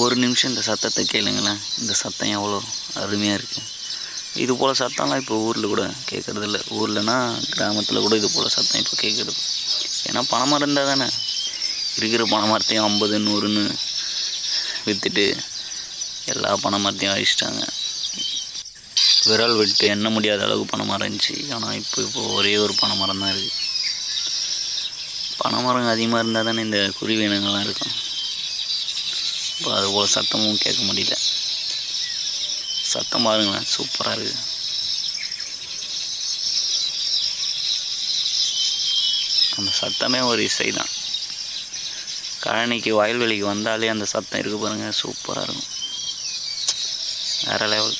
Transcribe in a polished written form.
ஒரு நிமிஷம் இந்த சத்தத்தை கேளுங்களேன். இந்த சத்தம் எவ்வளோ அருமையாக இருக்குது. இது போல் சத்தம்லாம் இப்போ ஊரில் கூட கேட்குறதில்ல. ஊர்லனா கிராமத்தில் கூட இது போல் சத்தம் இப்போ கேட்குறது. ஏன்னா பனைமரம் இருந்தால் தானே. இருக்கிற பனை மரத்தையும் 50 100ன்னு விற்றுட்டு எல்லா பனை மரத்தையும் அழிச்சிட்டாங்க. விரல் விட்டு எண்ண முடியாத அளவுக்கு பனை மரம் இருந்துச்சு. ஆனால் இப்போ ஒரே ஒரு பனை மரம் தான் இருக்குது. பனை மரம் அதிகமாக இருந்தால் தானே இந்த குருவி இனங்கள்லாம் இருக்கும். இப்போ அதுபோல் சத்தமும் கேட்க முடியல. சத்தம் பாருங்களேன், சூப்பராக இருக்குது. அந்த சத்தமே ஒரு இசை தான். கழனிக்கு வயல்வெளிக்கு வந்தாலே அந்த சத்தம் இருக்குது பாருங்கள், சூப்பராக இருக்கும். வேறு லெவல்.